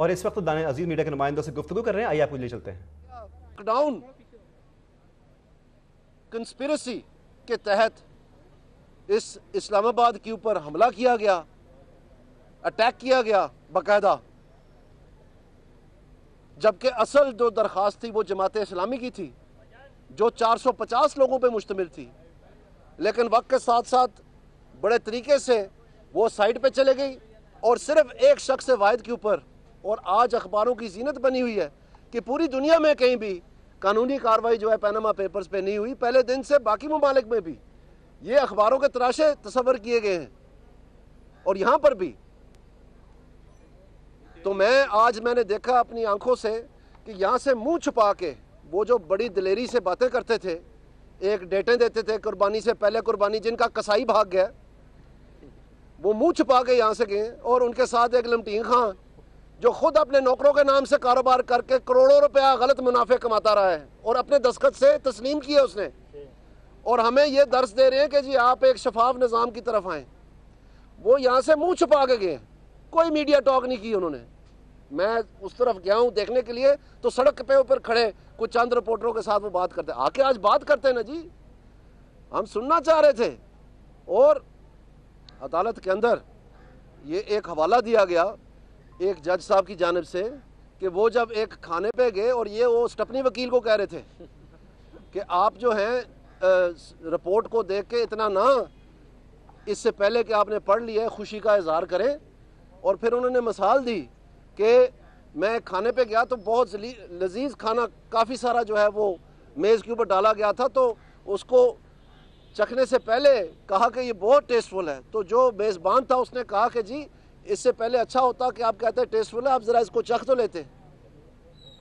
और इस वक्त दानिश अजीज मीडिया के नुमाइंदों से गुफ्तगू कर रहे हैं। आइए आपको ले चलते हैं। लॉकडाउन कंस्पिरेसी के तहत इस इस्लामाबाद के ऊपर हमला किया गया, अटैक किया गया बाकायदा, जबकि असल जो दरख्वास्त थी वो जमात इस्लामी की थी जो 450 लोगों पे मुश्तमिल थी, लेकिन वक्त के साथ साथ बड़े तरीके से वो साइड पे चले गई और सिर्फ एक शख्स वाहिद के ऊपर, और आज अखबारों की जीनत बनी हुई है कि पूरी दुनिया में कहीं भी कानूनी कार्रवाई जो है पनामा पेपर्स पे नहीं हुई। पहले दिन से बाकी ममालिक में भी ये अखबारों के तराशे तस्वर किए गए हैं और यहाँ पर भी। तो मैंने देखा अपनी आंखों से कि यहाँ से मुंह छुपा के वो जो बड़ी दिलेरी से बातें करते थे, एक डेटें देते थे कुर्बानी से पहले कुर्बानी, जिनका कसाई भाग गया, वो मुंह छुपा के यहाँ से गए, और उनके साथ एक लमटीन खां जो खुद अपने नौकरों के नाम से कारोबार करके करोड़ों रुपया गलत मुनाफे कमाता रहा है और अपने दस्तखत से तस्लीम किए उसने, और हमें ये दर्स दे रहे हैं कि जी आप एक शफाफ निज़ाम की तरफ आएँ। वो यहाँ से मुंह छुपा के गए, कोई मीडिया टॉक नहीं की उन्होंने। मैं उस तरफ गया हूँ देखने के लिए, तो सड़क पे ऊपर खड़े कुछ चंद रिपोर्टरों के साथ वो बात करते, आके आज बात करते हैं ना जी, हम सुनना चाह रहे थे। और अदालत के अंदर ये एक हवाला दिया गया एक जज साहब की जानिब से कि वो जब एक खाने पे गए और ये वो स्टपनी वकील को कह रहे थे कि आप जो हैं रिपोर्ट को देख के इतना ना, इससे पहले कि आपने पढ़ लिया है खुशी का इजहार करें। और फिर उन्होंने मिसाल दी कि मैं खाने पे गया तो बहुत लजीज खाना काफ़ी सारा जो है वो मेज़ के ऊपर डाला गया था, तो उसको चखने से पहले कहा कि ये बहुत टेस्टफुल है। तो जो मेज़बान था उसने कहा कि जी इससे पहले अच्छा होता कि आप कहते हैं टेस्टफुल है, आप ज़रा इसको चख तो लेते।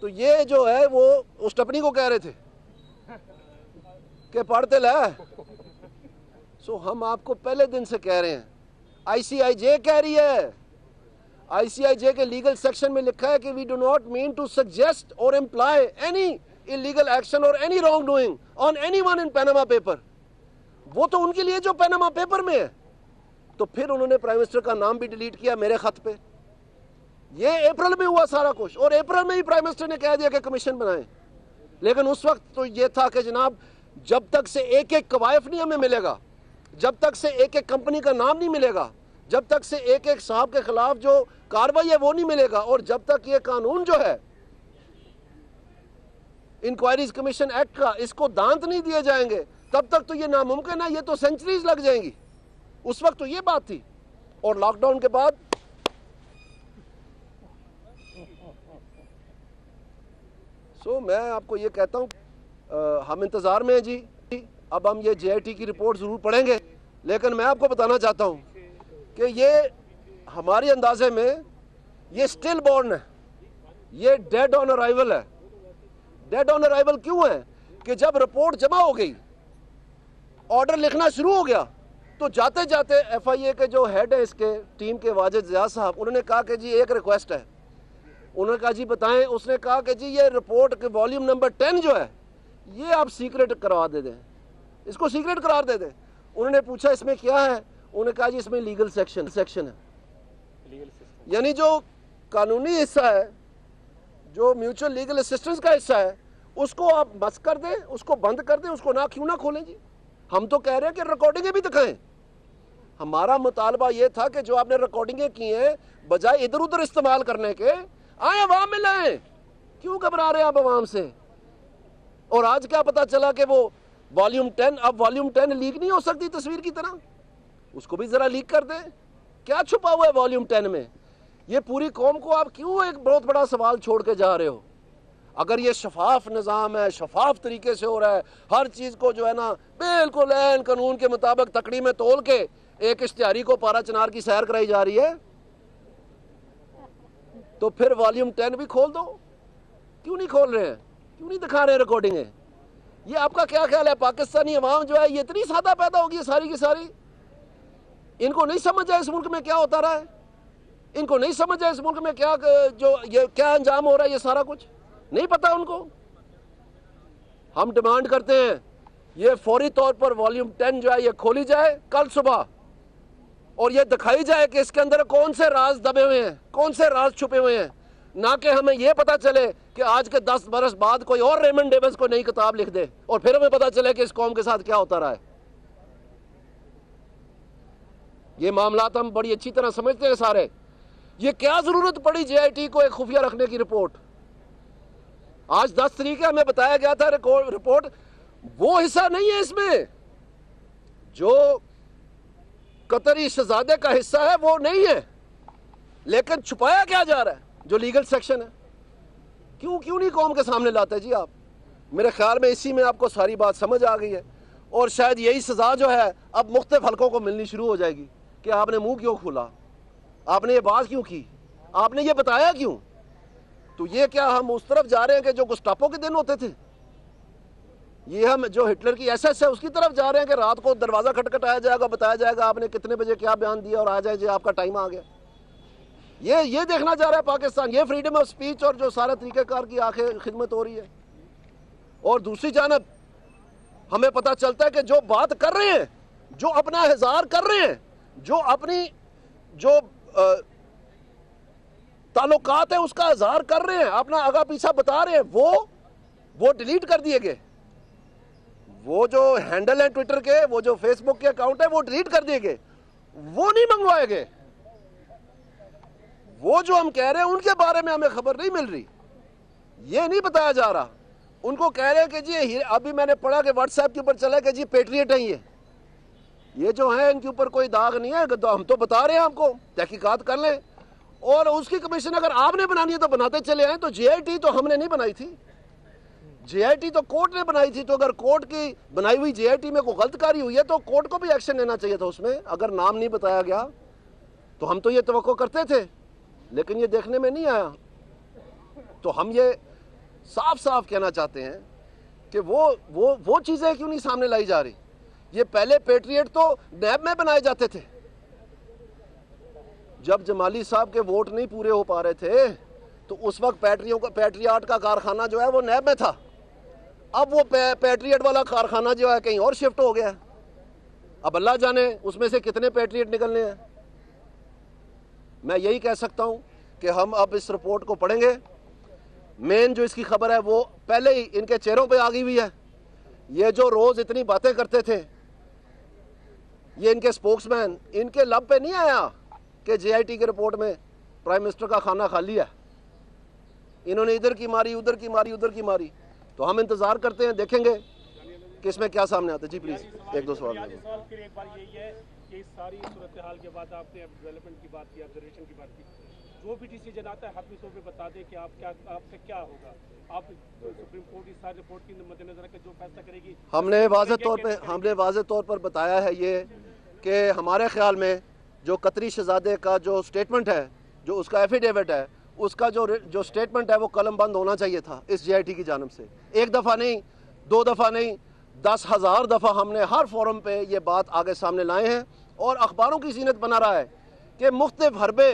तो ये जो है वो उस टपनी को कह रहे थे कि पढ़ते ला। सो हम आपको पहले दिन से कह रहे हैं, ICIJ कह रही है, ICIJ के लीगल सेक्शन में लिखा है कि we do not mean to suggest और इम्प्लाई एनी इलीगल एक्शन और any wrong doing on anyone in Panama paper. वो तो उनके लिए जो पनामा पेपर में है। तो फिर उन्होंने प्राइम मिनिस्टर का नाम भी डिलीट किया मेरे खत पे। ये अप्रैल में हुआ सारा कुछ, और अप्रैल में ही प्राइम मिनिस्टर ने कह दिया कि कमीशन बनाएं। लेकिन उस वक्त तो ये था कि जनाब जब तक से एक एक कवायफ नहीं हमें मिलेगा, जब तक से एक एक कंपनी का नाम नहीं मिलेगा, जब तक से एक एक साहब के खिलाफ जो कार्रवाई है वो नहीं मिलेगा, और जब तक ये कानून जो है इंक्वायरीज कमीशन एक्ट का इसको दांत नहीं दिए जाएंगे, तब तक तो ये नामुमकिन है, ये तो सेंचुरीज लग जाएंगी। उस वक्त तो ये बात थी। और लॉकडाउन के बाद मैं आपको ये कहता हूं, हम इंतजार में हैं जी। अब हम ये JIT की रिपोर्ट जरूर पढ़ेंगे, लेकिन मैं आपको बताना चाहता हूं कि ये हमारे अंदाजे में ये स्टिल बॉर्न है, ये डेड ऑन अराइवल है। डेड ऑन अराइवल क्यों है कि जब रिपोर्ट जमा हो गई, ऑर्डर लिखना शुरू हो गया, तो जाते जाते FIA के जो हेड है इसके टीम के वाजिद ज़िया साहब, उन्होंने कहा कि जी एक रिक्वेस्ट है। उन्होंने कहा जी बताएं। उसने कहा कि जी ये रिपोर्ट के वॉल्यूम नंबर 10 जो है ये आप सीक्रेट करवा दे दें, इसको सीक्रेट करार दे दें। उन्होंने पूछा इसमें क्या है, उन्होंने कहा जी इसमें लीगल सेक्शन है, यानी जो कानूनी हिस्सा है, जो म्यूचुअल लीगल असिस्टेंस का हिस्सा है, उसको आप बस कर दें, उसको बंद कर दें, उसको ना क्यों ना खोलें जी। हम तो कह रहे हैं कि रिकॉर्डिंगें भी दिखाएं। हमारा मुतालबा ये था कि जो आपने रिकॉर्डिंगें की हैं बजाय इधर उधर इस्तेमाल करने के, आए अवाम में लाएं। क्यों घबरा रहे हैं आप अवाम से। और आज क्या पता चला कि वो वॉल्यूम 10, अब वॉल्यूम 10 लीक नहीं हो सकती तस्वीर की तरह, उसको भी जरा लीक कर दें। क्या छुपा हुआ है वॉल्यूम 10 में। ये पूरी कौम को आप क्यों एक बहुत बड़ा सवाल छोड़ के जा रहे हो। अगर ये शफाफ निज़ाम है, शफाफ तरीके से हो रहा है, हर चीज़ को जो है ना बिल्कुल ऐन कानून के मुताबिक तकड़ी में तोल के एक इश्तिहारी को पारा चिनार की सैर कराई जा रही है, तो फिर वॉल्यूम 10 भी खोल दो। क्यों नहीं खोल रहे हैं, क्यों नहीं दिखा रहे रिकॉर्डिंगें। ये आपका क्या ख्याल है, पाकिस्तानी अवाम जो है ये इतनी सादा पैदा होगी सारी की सारी। इनको नहीं समझ है इस मुल्क में क्या होता रहा है, इनको नहीं समझ है इस मुल्क में क्या जो ये क्या अंजाम हो रहा है, ये सारा कुछ नहीं पता उनको। हम डिमांड करते हैं ये फौरी तौर पर वॉल्यूम 10 जो है ये खोली जाए कल सुबह, और ये दिखाई जाए कि इसके अंदर कौन से राज दबे हुए हैं, कौन से राज छुपे हुए हैं। ना कि हमें यह पता चले कि आज के 10 बरस बाद कोई और रेमंड डेविस को नई किताब लिख दे और फिर हमें पता चले कि इस कौम के साथ क्या होता रहा है। ये मामला हम बड़ी अच्छी तरह समझते हैं सारे। ये क्या जरूरत पड़ी JIT को एक खुफिया रखने की रिपोर्ट? आज 10 तारीख है, हमें बताया गया था रिपोर्ट वो हिस्सा नहीं है इसमें, जो कतरी शहजादे का हिस्सा है वो नहीं है, लेकिन छुपाया क्या जा रहा है जो लीगल सेक्शन है। क्यों नहीं कौम के सामने लाते जी आप? मेरे ख्याल में इसी में आपको सारी बात समझ आ गई है और शायद यही सजा जो है अब मुख्तलिफ हलकों को मिलनी शुरू हो जाएगी कि आपने मुंह क्यों खोला, आपने ये बात क्यों की, आपने ये बताया क्यों। तो ये क्या हम उस तरफ जा रहे हैं कि जो गुस्टापो के दिन होते थे? ये हम जो हिटलर की SS है उसकी तरफ जा रहे हैं कि रात को दरवाजा खटखटाया जाएगा, बताया जाएगा आपने कितने बजे क्या बयान दिया और आ जाए जी आपका टाइम आ गया। ये देखना चाह रहा है पाकिस्तान। ये फ्रीडम ऑफ स्पीच और जो सारा तरीक़ेकार की आखिर खिदमत हो रही है। और दूसरी जानब हमें पता चलता है कि जो बात कर रहे हैं, जो अपना इज़हार कर रहे हैं, जो अपनी जो ताल्लुकात है उसका इज़हार कर रहे हैं, अपना आगा पीछा बता रहे हैं, वो डिलीट कर दिए गए। वो जो हैंडल है ट्विटर के, वो जो फेसबुक के अकाउंट है वो डिलीट कर दिए गए, वो नहीं मंगवाए गए। वो जो हम कह रहे हैं उनके बारे में हमें खबर नहीं मिल रही, ये नहीं बताया जा रहा। उनको कह रहे हैं कि जी अभी मैंने पढ़ा कि व्हाट्सएप के ऊपर चला कि जी पेट्रियट हैं ये जो है इनके ऊपर कोई दाग नहीं है, तो हम तो बता रहे हैं आपको, तहकीकात कर लें। और उसकी कमीशन अगर आपने बनानी है तो बनाते चले आए। तो JIT तो हमने नहीं बनाई थी, JIT तो कोर्ट ने बनाई थी। तो अगर कोर्ट की बनाई हुई JIT में कोई गलतकारी हुई है तो कोर्ट को भी एक्शन लेना चाहिए था उसमें। अगर नाम नहीं बताया गया तो हम तो ये तवक्को करते थे, लेकिन ये देखने में नहीं आया। तो हम ये साफ साफ कहना चाहते हैं कि वो चीज़ें क्यों नहीं सामने लाई जा रही। ये पहले पेट्रियट तो नैब में बनाए जाते थे। जब जमाली साहब के वोट नहीं पूरे हो पा रहे थे तो उस वक्त पेट्रियट का कारखाना जो है वो नैब में था। अब वो पेट्रियट वाला कारखाना जो है कहीं और शिफ्ट हो गया। अब अल्लाह जाने उसमें से कितने पेट्रियट निकलने हैं। मैं यही कह सकता हूं कि हम अब इस रिपोर्ट को पढ़ेंगे। मेन जो इसकी खबर है वो पहले ही इनके चेहरों पे आ गई हुई है। ये जो रोज इतनी बातें करते थे, ये इनके स्पोक्समैन, इनके लब पे नहीं आया कि JIT की रिपोर्ट में प्राइम मिनिस्टर का खाना खाली है। इन्होंने इधर की मारी, उधर की मारी, उधर की मारी। तो हम इंतजार करते हैं, देखेंगे कि इसमें क्या सामने आता है। जी प्लीज एक दो सवाल। फिर एक बार यही है कि इस सारी सूरत हाल के बाद आपने डेवलपमेंट की बात की, ऑब्जर्वेशन की बात की, जो भी डिसीजन आता है हक़ पे बता दें कि आपसे क्या होगा। आप सुप्रीम कोर्ट इस सारी रिपोर्ट की मद्देनजर रखकर जो फैसला करेगी। हमने वाज़ेह तौर पर बताया है ये कि हमारे ख्याल में जो कतरी शहजादे का जो स्टेटमेंट है, जो उसका एफिडेविट है, उसका जो स्टेटमेंट है वो कलम बंद होना चाहिए था इस JIT की जानब से। एक दफ़ा नहीं, 2 दफ़ा नहीं, 10,000 दफ़ा हमने हर फोरम पे ये बात आगे सामने लाए हैं। और अखबारों की जीनत बना रहा है कि मुख्तलिफ हरबे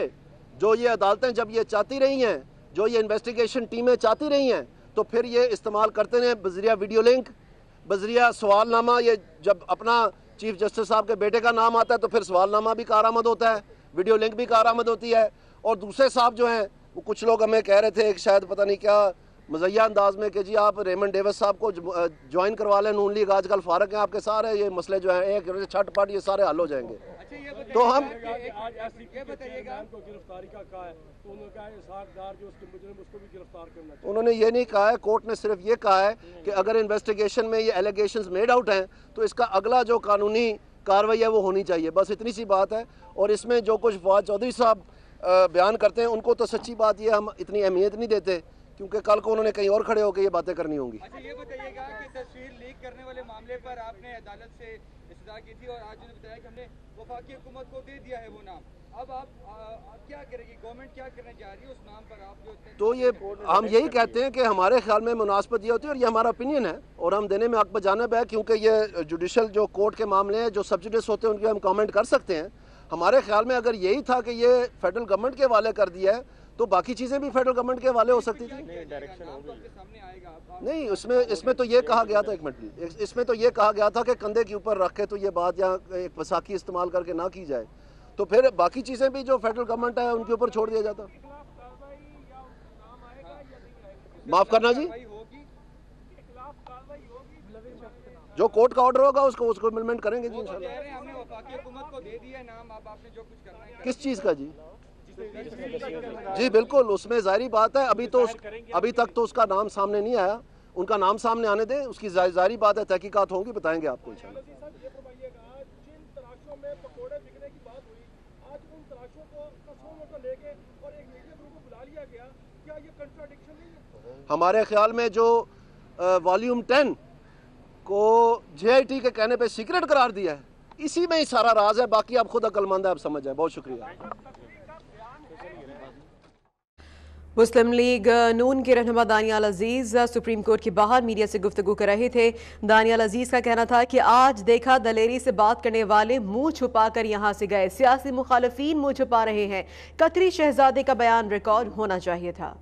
जो ये अदालतें जब ये चाहती रही हैं, जो ये इन्वेस्टिगेशन टीमें चाहती रही हैं, तो फिर ये इस्तेमाल करते हैं बजरिया वीडियो लिंक, बजरिया सवालनामा। ये जब अपना चीफ जस्टिस साहब के बेटे का नाम आता है तो फिर सवालनामा भी कारआमद होता है, वीडियो लिंक भी कारआमद होती है। और दूसरे साहब जो हैं वो कुछ लोग हमें कह रहे थे एक शायद पता नहीं क्या मज़ैया अंदाज में कि जी आप रेमंड डेविस साहब को ज्वाइन करवा लें, नून लीग आजकल फारक हैं आपके, सारे ये मसले जो हैं एक छटपट ये सारे हल हो जाएंगे। तो हम उन्होंने ये नहीं कहा है, कोर्ट ने सिर्फ ये कहा है कि अगर इन्वेस्टिगेशन में ये एलिगेशंस मेड आउट हैं तो इसका अगला जो कानूनी कार्रवाई है वो होनी चाहिए, बस इतनी सी बात है। और इसमें जो कुछ फवाद चौधरी साहब बयान करते हैं उनको तो सच्ची बात ये हम इतनी अहमियत नहीं देते, क्योंकि कल को उन्होंने कहीं और खड़े होकर ये बातें करनी होंगी। अच्छा ये बताइएगा कि तस्वीर लीक करने वाले मामले पर आपने अदालत से इस्तदा की थी और आज उन्होंने बताया कि हमने वफाकी हुकूमत को दे दिया है वो नाम। अब आप क्या करेगी, गवर्नमेंट क्या करने जा रही है उस नाम पर? आप जो तो ये हम यही कहते हैं कि हमारे ख्याल में मुनासबत ये होती है और ये हमारा ओपिनियन है और हम देने में हक बजानब है, क्योंकि ये जुडिशल जो कोर्ट के मामले हैं जो सब्जुडिस होते हैं उनके हम कमेंट कर सकते हैं। हमारे ख्याल में अगर यही था कि ये फेडरल गवर्नमेंट के हवाले कर दिया है तो बाकी चीज़ें भी फेडरल गवर्नमेंट के हवाले हो सकती थी। नहीं, इसमें तो ये कहा गया था, एक मिनट, इसमें तो ये कहा गया था कि कंधे के ऊपर रख के तो ये बात या एक वसाखी इस्तेमाल करके ना की जाए, तो फिर बाकी चीज़ें भी जो फेडरल गवर्नमेंट है उनके ऊपर छोड़ दिया जाता। माफ करना जी, जो कोर्ट का ऑर्डर होगा उसको इम्प्लीमेंट करेंगे जी इंशाल्लाह। हमने वफाकी हुकूमत को दे दिया नाम, अब आपने जो कुछ करना है किस चीज़ का जी? जी बिल्कुल, उसमें जाहिर बात है, अभी तक तो उसका नाम सामने नहीं आया, उनका नाम सामने आने दें, उसकी जाहिर बात है तहकीकात होंगी, बताएंगे आपको इंशाल्लाह। हमारे ख्याल में जो वॉल्यूम 10 को JIT के कहने पे सीक्रेट करार दिया है, इसी में ही सारा राज है, बाकी आप खुद अक्लमंद है, आप समझ जाए। बहुत शुक्रिया। मुस्लिम लीग नून के रहनुमा दानियाल अजीज सुप्रीम कोर्ट के बाहर मीडिया से गुफ्तगू कर रहे थे। दानियाल अजीज का कहना था कि आज देखा दलेरी से बात करने वाले मुंह छुपाकर यहां से गए, सियासी मुखालफीन मुंह छुपा रहे हैं, कतरी शहजादे का बयान रिकॉर्ड होना चाहिए था।